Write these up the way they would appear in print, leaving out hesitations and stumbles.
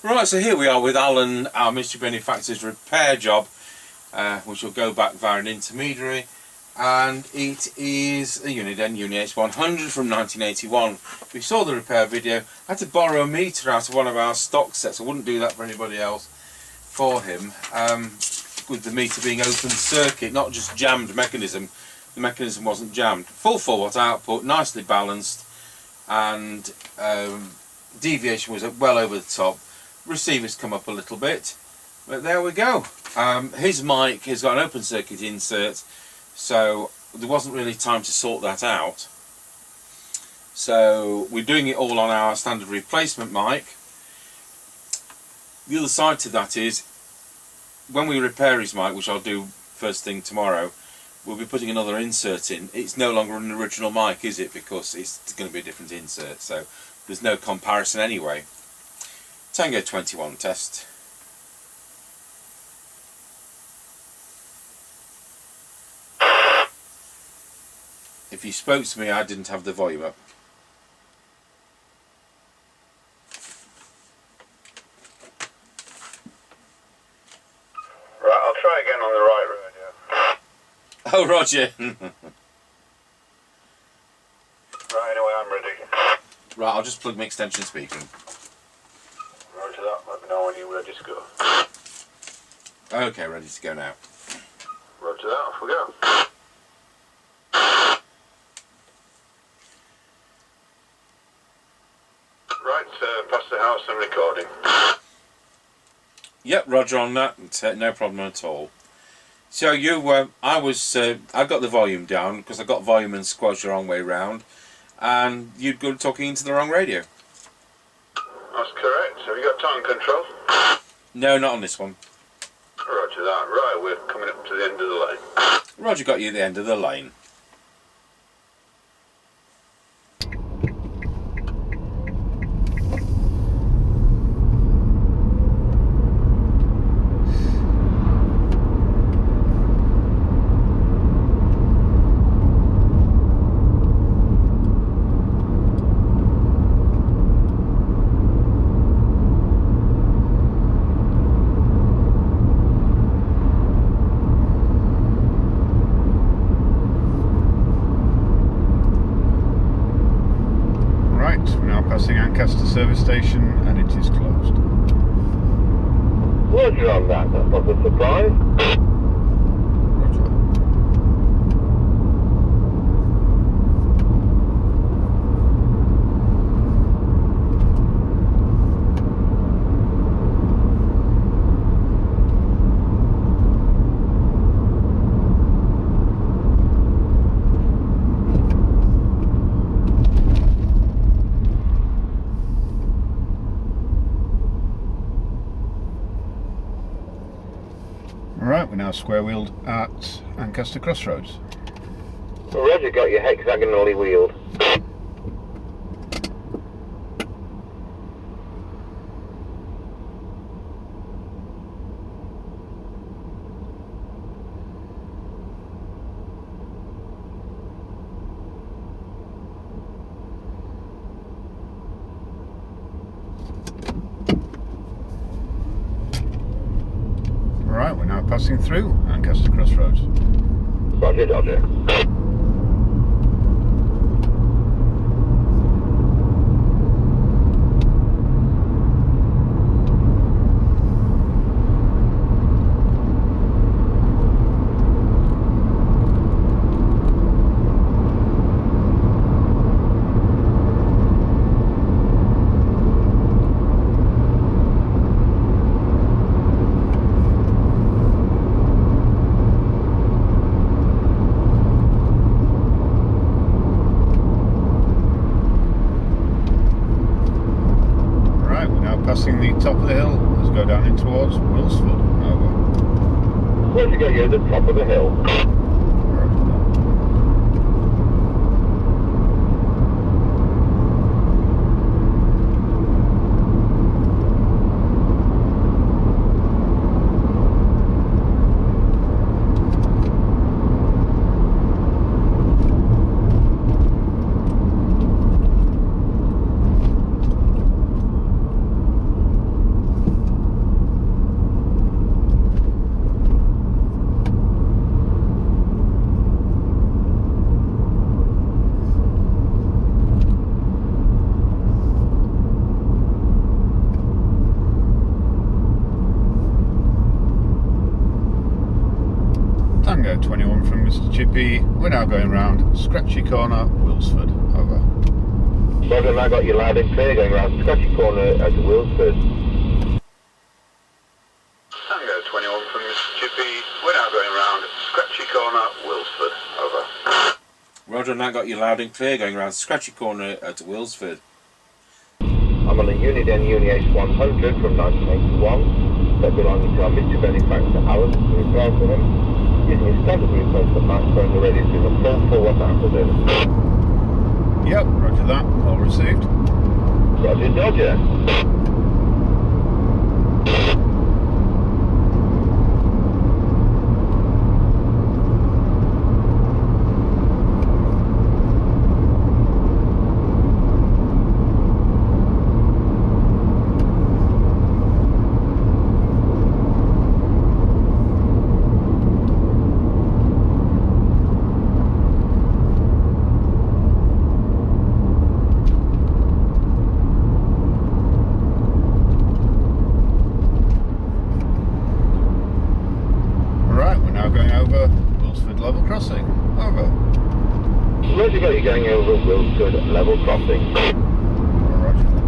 Right, so here we are with Alan, our mystery benefactor's repair job, which will go back via an intermediary, and it is a Uniden Uniace 100 from 1981. We saw the repair video. I had to borrow a meter out of one of our stock sets. I wouldn't do that for anybody else, for him, with the meter being open circuit, not just jammed mechanism. The mechanism wasn't jammed. Full 4-watt output, nicely balanced, and deviation was well over the top. Receivers come up a little bit, but there we go. His mic has got an open circuit insert, so there wasn't really time to sort that out. So we're doing it all on our standard replacement mic. The other side to that is, when we repair his mic, which I'll do first thing tomorrow, we'll be putting another insert in. It's no longer an original mic, is it? Because it's going to be a different insert, so there's no comparison anyway. Tango 21 test. If you spoke to me, I didn't have the volume up. Right, I'll try again on the right radio. Oh, Roger. Right, anyway, I'm ready. Right, I'll just plug my extension speaker in. Roger that, let me know when you're ready to go. Okay, ready to go now. Roger that, off we go. Right, past the house and recording. Yep, Roger on that, no problem at all. So you, I got the volume down because I got volume and squash the wrong way round, and you'd go talking into the wrong radio. That's correct. Have you got time control? No, not on this one. Roger that. Right, we're coming up to the end of the lane. Roger got you at the end of the lane. Lancaster service station, and it is closed. Roger on that, that was a surprise. Roger. Right, we're now square wheeled at Lancaster Crossroads. Roger got you hexagonally wheeled. Right, we're now passing through Lancaster Crossroads. Roger, Roger. Passing the top of the hill, let's go down in towards Wilsford. Over. Roger got you at the top of the hill. Tango 21 from Mr. Chippie. We're now going round Scratchy Corner, Wilsford. Over. Roger, I got you loud and clear going round Scratchy Corner at Wilsford. Tango 21 from Mr. Chippie. We're now going round Scratchy Corner, Wilsford. Over. Roger, and that got you loud and clear going around Scratchy Corner at Wilsford. I'm on a Uniden Uniace 100 from 1981. That belonging to our Mr. Benefactor Alan, to repair for him. Using a standard replacement microphone, we're ready to do a full what's over. Yep, roger that. All received. Roger, Dodger. Crossing. Over. Roger, got you going over Wilsford level crossing. Roger that.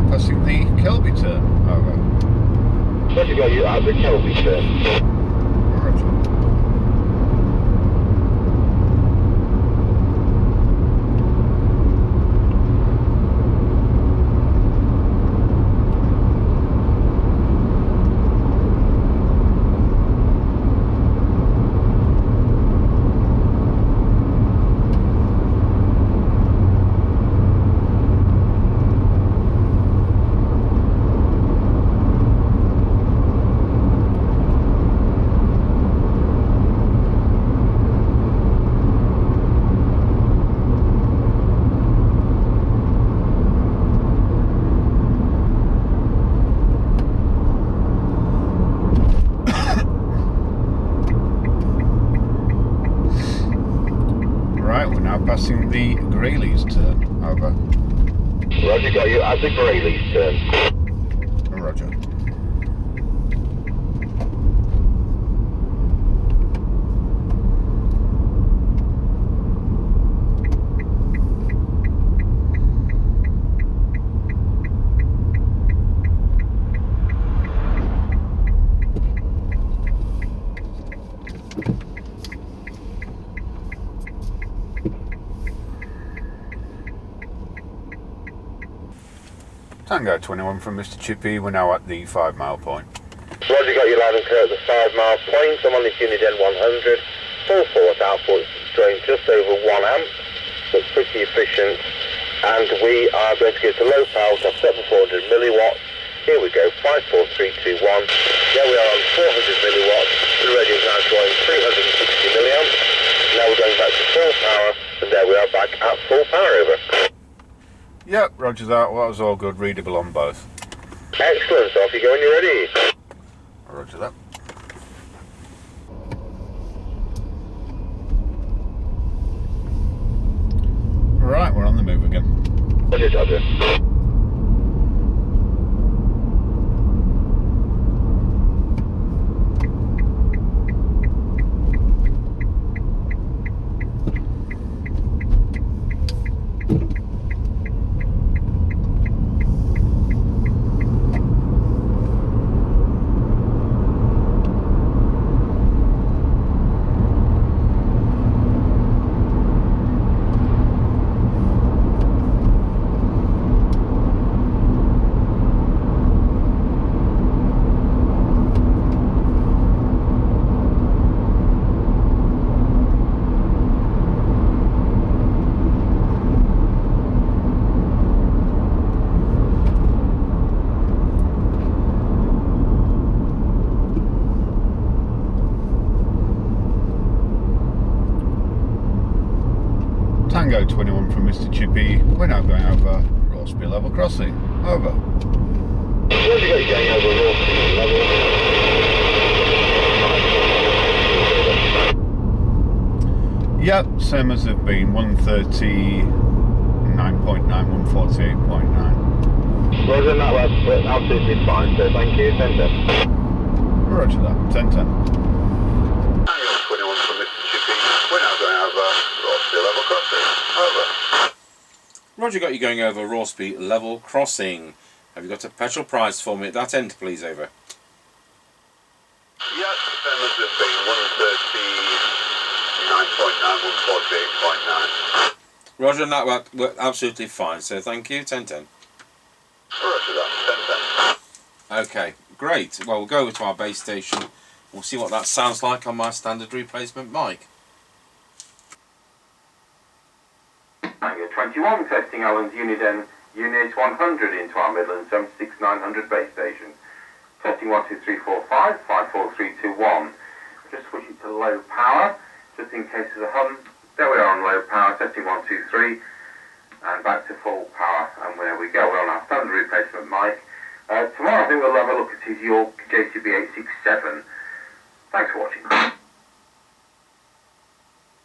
Passing the Kelby turn. Over. Roger, got you at the Kelby turn. Roger. Passing the Grayleys turn. Over. Roger, got you at the Grayleys turn. Roger. Tango 21 from Mr. Chippie. We're now at the 5 mile point. Roger, got you loud and clear at the 5 mile point. I'm on this Uniden 100. Full force output, drawing just over 1 amp. So it's pretty efficient. And we are going to go to low power of 7400 milliwatts. Here we go, 54321. There we are on 400 milliwatts. The radio is now drawing 360 milliamps. Now we're going back to full power. And there we are back at full power. Over. Yep, roger that. Well, that was all good. Readable on both. Excellent. So off you go when you're ready. Roger that. Right, we're on the move again. Roger, Roger. Tango 21 from Mr. Chippie. We're now going over Rossby level crossing. Over. Where have you got you going over Rossby level? Yep, same as they've been. 139.9, 148.9. Roger, that's absolutely fine, so thank you. 10-10. Roger that. 10-10. Tango 21 from Mr. Chippie. We're now going over Rossby level crossing. Over. Roger, got you going over Rossby level crossing. Have you got a petrol price for me at that end, please? Over. Yes, same as it's been. 139.9, 148.9. Roger, and that worked absolutely fine, so thank you. 10-10. Roger that. 10-10. Okay, great. Well, we'll go over to our base station. We'll see what that sounds like on my standard replacement mic. Tango 21, testing Alan's Uniden Uniace 100 into our Midland 76900 base station. Testing 1, 2, 3, 4, 5, 5, 4, 3, 2, 1. Just switch it to low power, just in case there's a hum. There we are on low power, testing 1, 2, 3, and back to full power. And there we go, we're on our standard replacement mic. Tomorrow I think we'll have a look at his York JCB 867. Thanks for watching.